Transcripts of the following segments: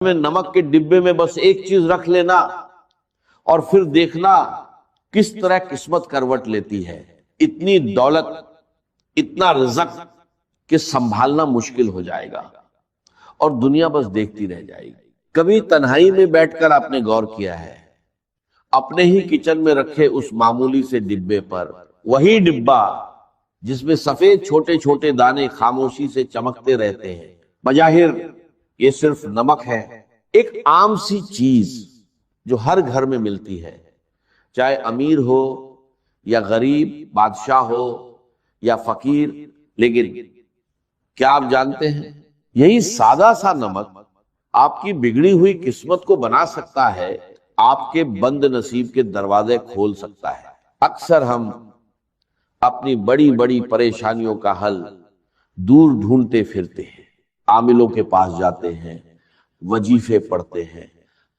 میں نمک کے ڈبے میں بس ایک چیز رکھ لینا اور پھر دیکھنا کس طرح قسمت کروٹ لیتی ہے. اتنی دولت، اتنا رزق کہ سنبھالنا مشکل ہو جائے گا اور دنیا بس دیکھتی رہ جائے گی. کبھی تنہائی میں بیٹھ کر آپ نے غور کیا ہے اپنے ہی کچن میں رکھے اس معمولی سے ڈبے پر، وہی ڈبہ جس میں سفید چھوٹے چھوٹے دانے خاموشی سے چمکتے رہتے ہیں، بظاہر یہ صرف نمک ہے، ایک عام سی چیز جو ہر گھر میں ملتی ہے، چاہے امیر ہو یا غریب، بادشاہ ہو یا فقیر. لیکن کیا آپ جانتے ہیں یہی سادہ سا نمک آپ کی بگڑی ہوئی قسمت کو بنا سکتا ہے، آپ کے بند نصیب کے دروازے کھول سکتا ہے. اکثر ہم اپنی بڑی بڑی پریشانیوں کا حل دور ڈھونڈتے پھرتے ہیں، عاملوں کے پاس جاتے ہیں، وظیفے پڑھتے ہیں،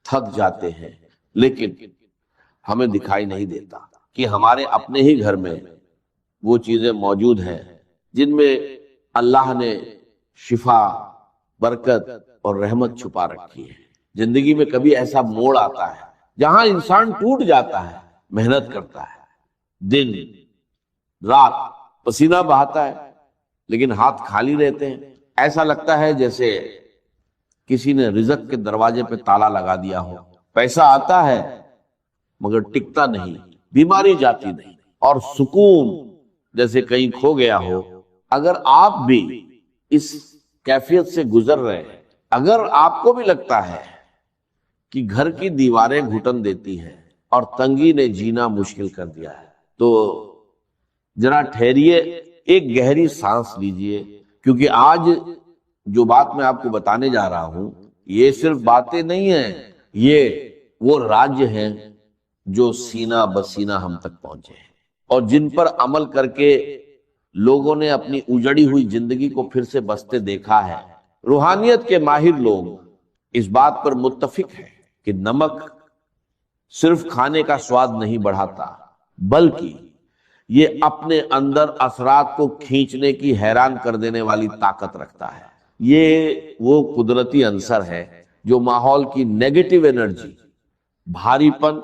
تھک جاتے ہیں، لیکن ہمیں دکھائی نہیں دیتا کہ ہمارے اپنے ہی گھر میں وہ چیزیں موجود ہیں جن میں اللہ نے شفا، برکت اور رحمت چھپا رکھی ہے. زندگی میں کبھی ایسا موڑ آتا ہے جہاں انسان ٹوٹ جاتا ہے، محنت کرتا ہے، دن رات پسینہ بہاتا ہے، لیکن ہاتھ خالی رہتے ہیں. ایسا لگتا ہے جیسے کسی نے رزق کے دروازے پہ تالا لگا دیا ہو. پیسہ آتا ہے مگر ٹکتا نہیں، بیماری جاتی نہیں، اور سکون جیسے کہیں کھو گیا ہو. اگر آپ بھی اس کیفیت سے گزر رہے ہیں، اگر آپ کو بھی لگتا ہے کہ گھر کی دیواریں گھٹن دیتی ہیں اور تنگی نے جینا مشکل کر دیا ہے، تو ذرا ٹھہریے، ایک گہری سانس لیجئے، کیونکہ آج جو بات میں آپ کو بتانے جا رہا ہوں یہ صرف باتیں نہیں ہیں، یہ وہ راج ہیں جو سینہ بسینہ ہم تک پہنچے ہیں اور جن پر عمل کر کے لوگوں نے اپنی اجڑی ہوئی زندگی کو پھر سے بستے دیکھا ہے. روحانیت کے ماہر لوگ اس بات پر متفق ہیں کہ نمک صرف کھانے کا سواد نہیں بڑھاتا، بلکہ یہ اپنے اندر اثرات کو کھینچنے کی حیران کر دینے والی طاقت رکھتا ہے. یہ وہ قدرتی عنصر ہے جو ماحول کی نیگیٹو انرجی، بھاری پن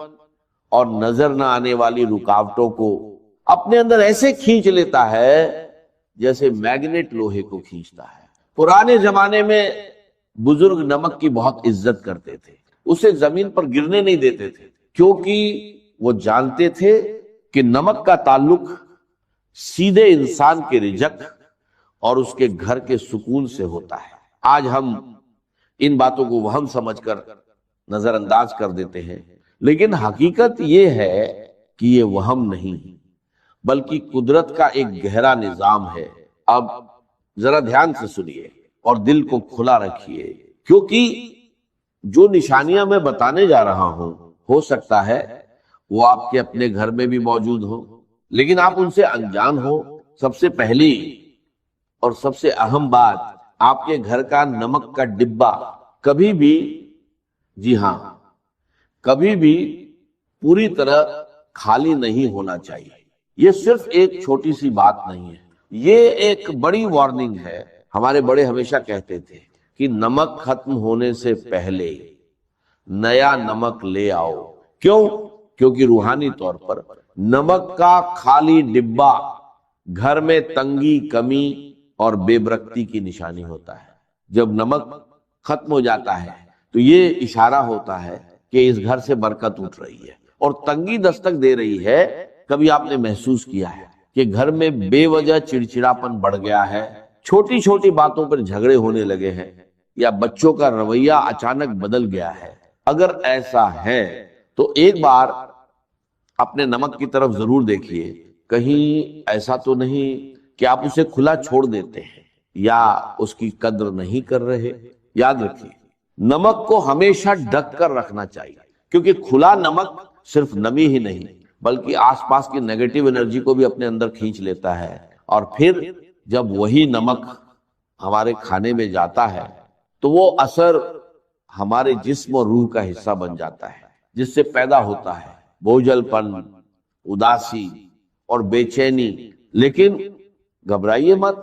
اور نظر نہ آنے والی رکاوٹوں کو اپنے اندر ایسے کھینچ لیتا ہے جیسے میگنیٹ لوہے کو کھینچتا ہے. پرانے زمانے میں بزرگ نمک کی بہت عزت کرتے تھے، اسے زمین پر گرنے نہیں دیتے تھے، کیونکہ وہ جانتے تھے کہ نمک کا تعلق سیدھے انسان کے رزق اور اس کے گھر کے سکون سے ہوتا ہے. آج ہم ان باتوں کو وہم سمجھ کر نظر انداز کر دیتے ہیں، لیکن حقیقت یہ ہے کہ یہ وہم نہیں بلکہ قدرت کا ایک گہرا نظام ہے. اب ذرا دھیان سے سنیے اور دل کو کھلا رکھیے، کیونکہ جو نشانیاں میں بتانے جا رہا ہوں ہو سکتا ہے وہ آپ کے اپنے گھر میں بھی موجود ہو، لیکن آپ ان سے انجان ہو. سب سے پہلی اور سب سے اہم بات، آپ کے گھر کا نمک کا ڈبہ کبھی بھی، جی ہاں، کبھی بھی پوری طرح خالی نہیں ہونا چاہیے. یہ صرف ایک چھوٹی سی بات نہیں ہے، یہ ایک بڑی وارننگ ہے. ہمارے بڑے ہمیشہ کہتے تھے کہ نمک ختم ہونے سے پہلے نیا نمک لے آؤ. کیوں؟ کیونکہ روحانی طور پر نمک کا خالی ڈبہ گھر میں تنگی، کمی اور بے برکتی کی نشانی ہوتا ہے. جب نمک ختم ہو جاتا ہے تو یہ اشارہ ہوتا ہے کہ اس گھر سے برکت اٹھ رہی ہے اور تنگی دستک دے رہی ہے. کبھی آپ نے محسوس کیا ہے کہ گھر میں بے وجہ چڑچڑاپن بڑھ گیا ہے، چھوٹی چھوٹی باتوں پر جھگڑے ہونے لگے ہیں، یا بچوں کا رویہ اچانک بدل گیا ہے؟ اگر ایسا ہے تو ایک بار اپنے نمک کی طرف ضرور دیکھیے، کہیں ایسا تو نہیں کہ آپ اسے کھلا چھوڑ دیتے ہیں یا اس کی قدر نہیں کر رہے. یاد رکھیے، نمک کو ہمیشہ ڈھک کر رکھنا چاہیے، کیونکہ کھلا نمک صرف نمی ہی نہیں بلکہ آس پاس کی نیگیٹو انرجی کو بھی اپنے اندر کھینچ لیتا ہے. اور پھر جب وہی نمک ہمارے کھانے میں جاتا ہے تو وہ اثر ہمارے جسم اور روح کا حصہ بن جاتا ہے، جس سے پیدا ہوتا ہے بوجھل پن، اداسی اور بے چینی. لیکن گھبرائیے مت،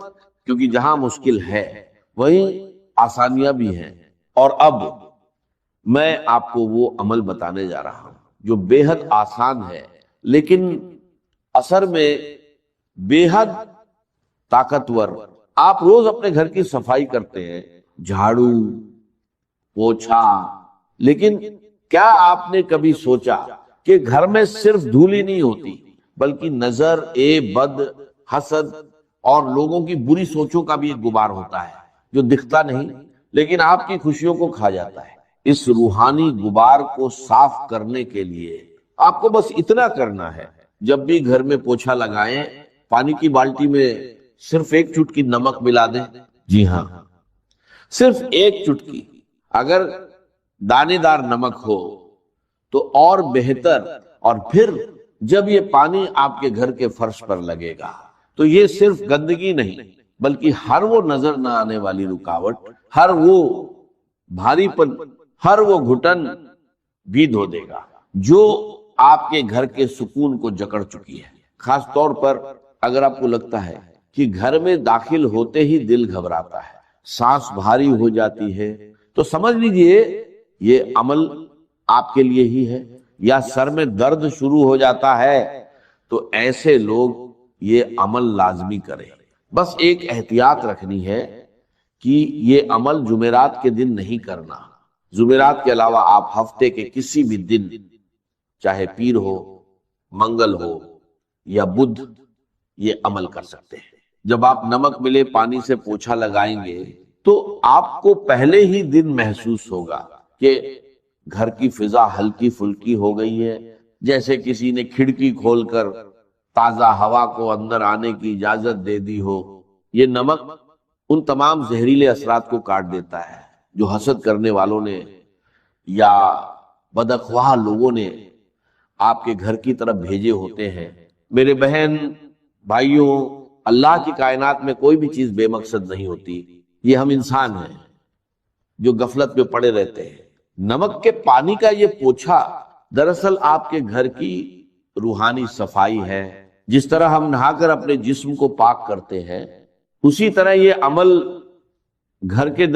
کیونکہ جہاں مشکل ہے وہیں آسانیاں بھی ہیں. اور اب میں آپ کو وہ عمل بتانے جا رہا ہوں جو بے حد آسان ہے لیکن اثر میں بے حد طاقتور۔ آپ روز اپنے گھر کی صفائی کرتے ہیں، جھاڑو پوچھا، لیکن کیا آپ نے کبھی سوچا کہ گھر میں صرف دھول ہی نہیں ہوتی بلکہ نظر بد، حسد اور لوگوں کی بری سوچوں کا بھی ایک غبار ہوتا ہے جو دکھتا نہیں لیکن آپ کی خوشیوں کو کھا جاتا ہے۔ اس روحانی غبار کو صاف کرنے کے لیے آپ کو بس اتنا کرنا ہے، جب بھی گھر میں پوچھا لگائیں پانی کی بالٹی میں صرف ایک چٹکی نمک ملا دیں۔ جی ہاں، صرف ایک چٹکی۔ اگر دانے دار نمک ہو تو اور بہتر، اور پھر جب یہ پانی آپ کے گھر کے فرش پر لگے گا تو یہ صرف گندگی نہیں بلکہ ہر وہ نظر نہ آنے والی رکاوٹ، ہر وہ بھاری پن، ہر وہ گھٹن بھی دھو دے گا جو آپ کے گھر کے سکون کو جکڑ چکی ہے۔ خاص طور پر اگر آپ کو لگتا ہے کہ گھر میں داخل ہوتے ہی دل گھبراتا ہے، سانس بھاری ہو جاتی ہے، تو سمجھ لیجئے یہ عمل آپ کے لیے ہی ہے۔ یا سر میں درد شروع ہو جاتا ہے تو ایسے لوگ یہ عمل لازمی کریں۔ بس ایک احتیاط رکھنی ہے کہ یہ عمل جمعرات کے دن نہیں کرنا۔ جمعرات کے علاوہ آپ ہفتے کے کسی بھی دن، چاہے پیر ہو، منگل ہو یا بدھ، یہ عمل کر سکتے ہیں۔ جب آپ نمک ملے پانی سے پوچھا لگائیں گے تو آپ کو پہلے ہی دن محسوس ہوگا کہ گھر کی فضا ہلکی پھلکی ہو گئی ہے، جیسے کسی نے کھڑکی کھول کر تازہ ہوا کو اندر آنے کی اجازت دے دی ہو۔ یہ نمک ان تمام زہریلے اثرات کو کاٹ دیتا ہے جو حسد کرنے والوں نے یا بدخواہ لوگوں نے آپ کے گھر کی طرف بھیجے ہوتے ہیں۔ میرے بہن بھائیوں، اللہ کی کائنات میں کوئی بھی چیز بے مقصد نہیں ہوتی، یہ ہم انسان ہیں جو غفلت میں پڑے رہتے ہیں۔ نمک کے پانی کا یہ پوچھا دراصل آپ کے گھر کی روحانی صفائی ہے۔ جس طرح ہم نہا کر اپنے جسم کو پاک کرتے ہیں، اسی طرح یہ عمل گھر کے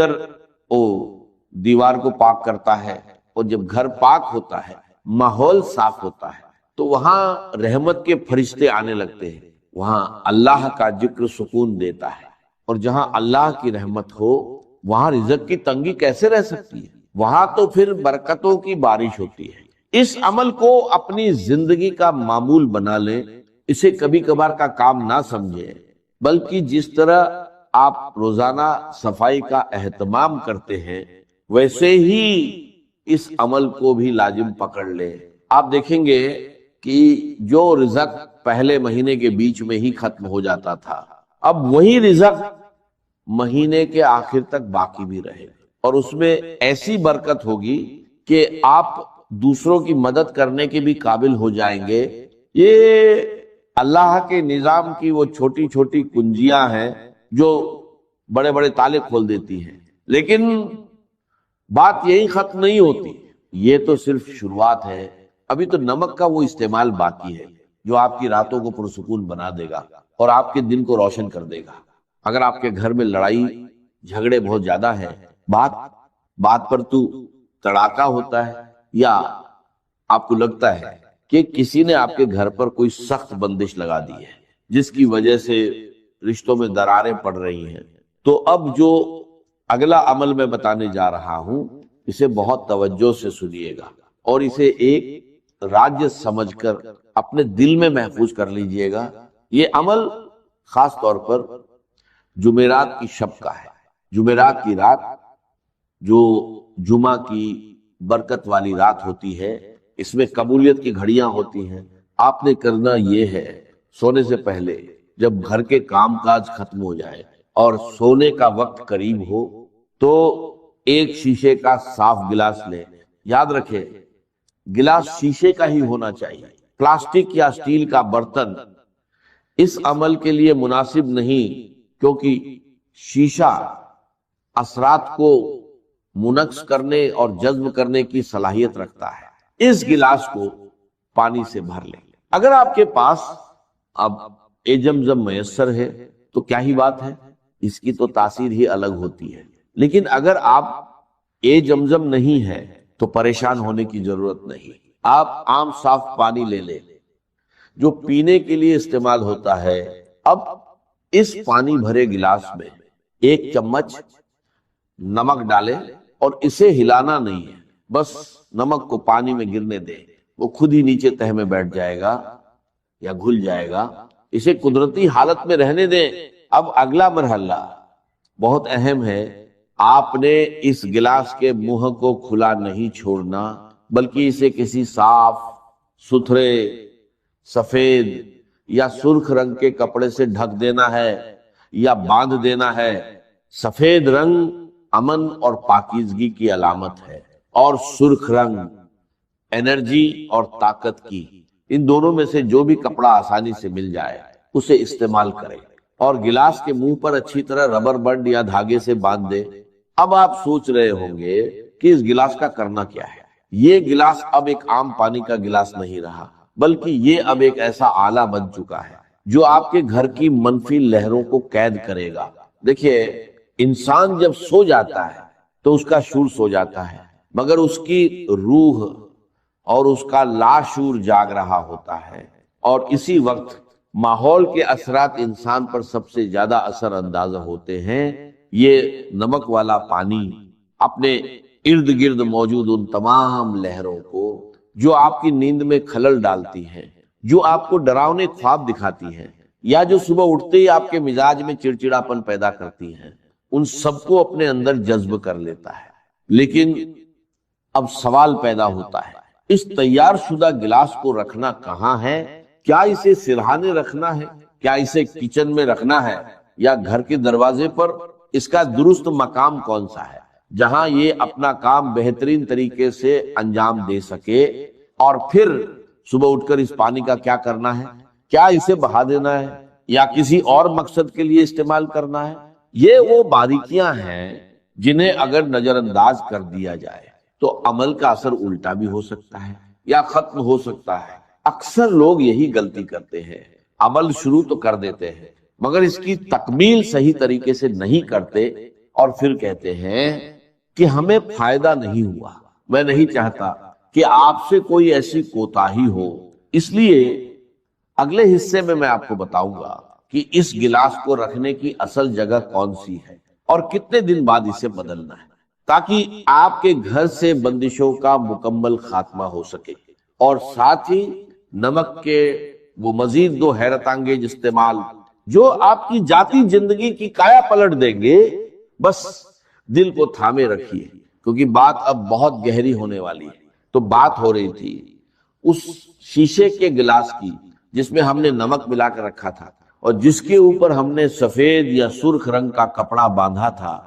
دیوار کو پاک کرتا ہے، اور جب گھر پاک ہوتا ہے، ماحول صاف ہوتا ہے، تو وہاں رحمت کے فرشتے آنے لگتے ہیں، وہاں اللہ کا ذکر سکون دیتا ہے، اور جہاں اللہ کی رحمت ہو وہاں رزق کی تنگی کیسے رہ سکتی ہے؟ وہاں تو پھر برکتوں کی بارش ہوتی ہے۔ اس عمل کو اپنی زندگی کا معمول بنا لیں، اسے کبھی کبھار کا کام نہ سمجھیں، بلکہ جس طرح آپ روزانہ صفائی کا اہتمام کرتے ہیں ویسے ہی اس عمل کو بھی لازم پکڑ لیں۔ آپ دیکھیں گے کہ جو رزق پہلے مہینے کے بیچ میں ہی ختم ہو جاتا تھا، اب وہی رزق مہینے کے آخر تک باقی بھی رہے، اور اس میں ایسی برکت ہوگی کہ آپ دوسروں کی مدد کرنے کے بھی قابل ہو جائیں گے۔ یہ اللہ کے نظام کی وہ چھوٹی چھوٹی کنجیاں ہیں جو بڑے بڑے تالے کھول دیتی ہیں، لیکن بات یہی ختم نہیں ہوتی، یہ تو صرف شروعات ہے۔ ابھی تو نمک کا وہ استعمال باقی ہے جو آپ کی راتوں کو پرسکون بنا دے گا اور آپ کے دن کو روشن کر دے گا۔ اگر آپ کے گھر میں لڑائی جھگڑے بہت زیادہ ہے، بات پر تو تڑاکا ہوتا ہے، یا آپ کو لگتا ہے کہ کسی نے آپ کے گھر پر کوئی سخت بندش لگا دی ہے جس کی وجہ سے رشتوں میں دراریں پڑ رہی ہیں، تو اب جو اگلا عمل میں بتانے جا رہا ہوں اسے بہت توجہ سے سنیے گا، اور اسے ایک راج سمجھ کر اپنے دل میں محفوظ کر لیجئے گا۔ یہ عمل خاص طور پر جمعرات کی شب کا ہے۔ جمعرات کی رات جو جمعہ کی برکت والی رات ہوتی ہے، اس میں قبولیت کی گھڑیاں ہوتی ہیں۔ آپ نے کرنا یہ ہے، سونے سے پہلے جب گھر کے کام کاج ختم ہو جائے اور سونے کا وقت قریب ہو تو ایک شیشے کا صاف گلاس لیں۔ یاد رکھیں گلاس شیشے کا ہی ہونا چاہیے، پلاسٹک یا اسٹیل کا برتن اس عمل کے لیے مناسب نہیں، کیونکہ شیشہ اثرات کو منعکس کرنے اور جذب کرنے کی صلاحیت رکھتا ہے۔ اس گلاس کو پانی سے بھر لیں۔ اگر آپ کے پاس اب زمزم میسر ہے تو کیا ہی بات ہے، اس کی تو تاثیر ہی الگ ہوتی ہے، لیکن اگر آپ زمزم نہیں ہے تو پریشان ہونے کی ضرورت نہیں. آپ عام صاف پانی لے لیں جو پینے کے لیے استعمال ہوتا ہے. اب اس پانی بھرے گلاس میں 1 چمچ نمک ڈالیں اور اسے ہلانا نہیں ہے، بس نمک کو پانی میں گرنے دیں، وہ خود ہی نیچے تہہ میں بیٹھ جائے گا یا گھل جائے گا. اسے قدرتی حالت میں رہنے دیں. اب اگلا مرحلہ بہت اہم ہے. آپ نے اس گلاس کے منہ کو کھلا نہیں چھوڑنا، بلکہ اسے کسی صاف ستھرے سفید یا سرخ رنگ کے کپڑے سے ڈھک دینا ہے یا باندھ دینا ہے. سفید رنگ امن اور پاکیزگی کی علامت ہے، اور سرخ رنگ انرجی اور طاقت کی. ان دونوں میں سے جو بھی کپڑا آسانی سے مل جائے اسے استعمال کریں اور گلاس کے منہ پر اچھی طرح ربر بینڈ یا دھاگے سے باندھ دیں. اب آپ سوچ رہے ہوں گے کہ اس گلاس کا کرنا کیا ہے. یہ گلاس اب ایک عام پانی کا گلاس نہیں رہا، بلکہ یہ اب ایک ایسا آلہ بن چکا ہے جو آپ کے گھر کی منفی لہروں کو قید کرے گا. دیکھیے، انسان جب سو جاتا ہے تو اس کا شعور سو جاتا ہے، مگر اس کی روح اور اس کا لاشعور جاگ رہا ہوتا ہے. اور اسی وقت ماحول کے اثرات انسان پر سب سے زیادہ اثر انداز ہوتے ہیں. یہ نمک والا پانی اپنے ارد گرد موجود ان تمام لہروں کو جو آپ کی نیند میں خلل ڈالتی ہیں، جو آپ کو ڈراؤنے خواب دکھاتی ہیں، یا جو صبح اٹھتے ہی آپ کے مزاج میں چڑچڑاپن پیدا کرتی ہیں، ان سب کو اپنے اندر جذب کر لیتا ہے. لیکن اب سوال پیدا ہوتا ہے، اس تیار شدہ گلاس کو رکھنا کہاں ہے؟ کیا اسے سرہانے رکھنا ہے؟ کیا اسے کچن میں رکھنا ہے؟ یا گھر کے دروازے پر؟ اس کا درست مقام کون سا ہے جہاں یہ اپنا کام بہترین طریقے سے انجام دے سکے؟ اور پھر صبح اٹھ کر اس پانی کا کیا کرنا ہے؟ کیا اسے بہا دینا ہے یا کسی اور مقصد کے لیے استعمال کرنا ہے؟ یہ وہ باریکیاں ہیں جنہیں اگر نظر انداز کر دیا جائے تو عمل کا اثر الٹا بھی ہو سکتا ہے یا ختم ہو سکتا ہے. اکثر لوگ یہی غلطی کرتے ہیں، عمل شروع تو کر دیتے ہیں مگر اس کی تکمیل صحیح طریقے سے نہیں کرتے، اور پھر کہتے ہیں کہ ہمیں فائدہ نہیں ہوا. میں نہیں چاہتا کہ آپ سے کوئی ایسی کوتاہی ہو، اس لیے اگلے حصے میں آپ کو بتاؤں گا کہ اس گلاس کو رکھنے کی اصل جگہ کون سی ہے اور کتنے دن بعد اسے بدلنا ہے، تاکہ آپ کے گھر سے بندشوں کا مکمل خاتمہ ہو سکے، اور ساتھ ہی نمک کے وہ مزید 2 حیرت انگیز استعمال جو آپ کی ذاتی زندگی کی کایا پلٹ دیں گے. بس دل کو تھامے رکھیے، کیونکہ بات اب بہت گہری ہونے والی ہے. تو بات ہو رہی تھی اس شیشے کے گلاس کی جس میں ہم نے نمک ملا کر رکھا تھا اور جس کے اوپر ہم نے سفید یا سرخ رنگ کا کپڑا باندھا تھا.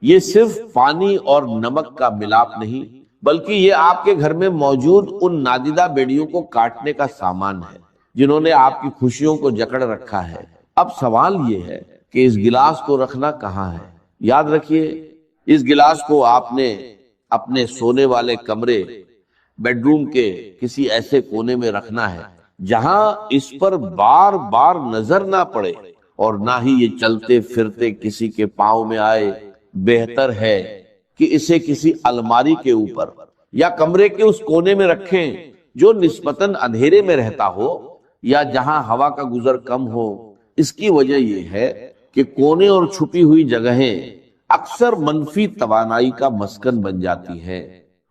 یہ صرف پانی اور نمک کا ملاپ نہیں، بلکہ یہ آپ کے گھر میں موجود ان نادیدہ بیڑیوں کو کاٹنے کا سامان ہے جنہوں نے آپ کی خوشیوں کو جکڑ رکھا ہے. اب سوال یہ ہے کہ اس گلاس کو رکھنا کہاں ہے؟ یاد رکھیے، اس گلاس کو آپ نے اپنے سونے والے کمرے، بیڈ روم کے کسی ایسے کونے میں رکھنا ہے جہاں اس پر بار بار نظر نہ پڑے اور نہ ہی یہ چلتے پھرتے کسی کے پاؤں میں آئے. بہتر ہے کہ اسے کسی الماری کے اوپر یا کمرے کے اس کونے میں رکھیں جو نسبتاً اندھیرے میں رہتا ہو یا جہاں ہوا کا گزر کم ہو. اس کی وجہ یہ ہے کہ کونے اور چھپی ہوئی جگہیں اکثر منفی توانائی کا مسکن بن جاتی ہیں،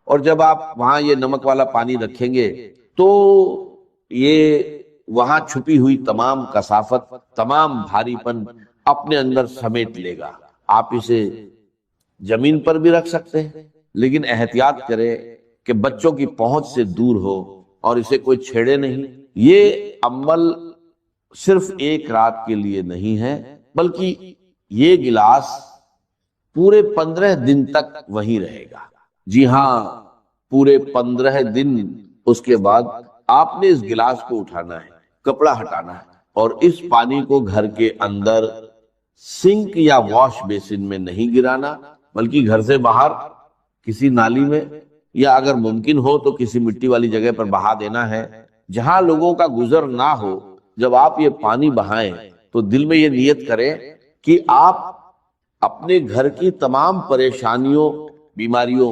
اور جب آپ وہاں یہ نمک والا پانی رکھیں گے تو یہ وہاں چھپی ہوئی تمام کثافت، تمام بھاری پن اپنے اندر سمیٹ لے گا. آپ اسے زمین پر بھی رکھ سکتے ہیں، لیکن احتیاط کریں کہ بچوں کی پہنچ سے دور ہو اور اسے کوئی چھیڑے نہیں. یہ عمل صرف ایک رات کے لیے نہیں ہے، بلکہ یہ گلاس پورے 15 دن تک وہی رہے گا. جی ہاں، پورے 15 دن. اس کے بعد آپ نے اس گلاس کو اٹھانا ہے، کپڑا ہٹانا ہے اور اس پانی کو گھر کے اندر سنک یا واش بیسن میں نہیں گرانا، بلکہ گھر سے باہر کسی نالی میں، یا اگر ممکن ہو تو کسی مٹی والی جگہ پر بہا دینا ہے جہاں لوگوں کا گزر نہ ہو. جب آپ یہ پانی بہائیں تو دل میں یہ نیت کریں کہ آپ اپنے گھر کی تمام پریشانیوں، بیماریوں،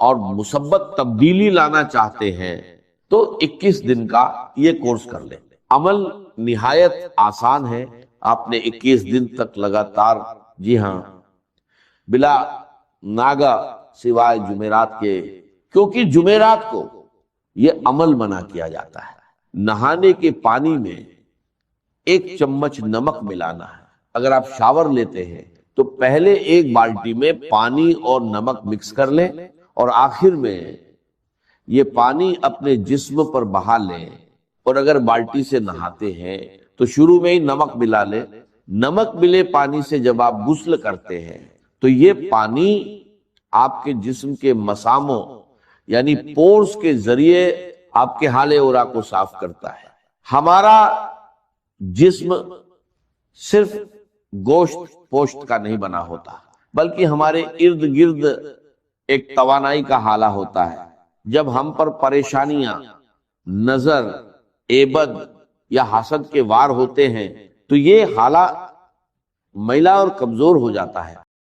اور مثبت تبدیلی لانا چاہتے ہیں تو 21 دن کا یہ کورس کر لیں۔ عمل نہایت آسان ہے، آپ نے 21 دن تک لگاتار، جی ہاں، بلا ناگا سوائے جمعرات کے، کیونکہ جمعرات کو یہ عمل منع کیا جاتا ہے۔ نہانے کے پانی میں 1 چمچ نمک ملانا ہے۔ اگر آپ شاور لیتے ہیں تو پہلے 1 بالٹی میں پانی اور نمک مکس کر لیں اور آخر میں یہ پانی اپنے جسم پر بہا لیں، اور اگر بالٹی سے نہاتے ہیں تو شروع میں ہی نمک ملا لیں۔ نمک ملے پانی سے جب آپ غسل کرتے ہیں تو یہ پانی آپ کے جسم کے مساموں یعنی پورز کے ذریعے آپ کے حال اورا کو صاف کرتا ہے۔ ہمارا جسم صرف گوشت پوشت کا نہیں بنا ہوتا، بلکہ ہمارے ارد گرد ایک توانائی کا حالہ ہوتا ہے۔ جب ہم پر پریشانیاں، نظر، ایبد یا حسد کے وار ہوتے ہیں تو یہ حالہ میلا اور کمزور ہو جاتا ہے۔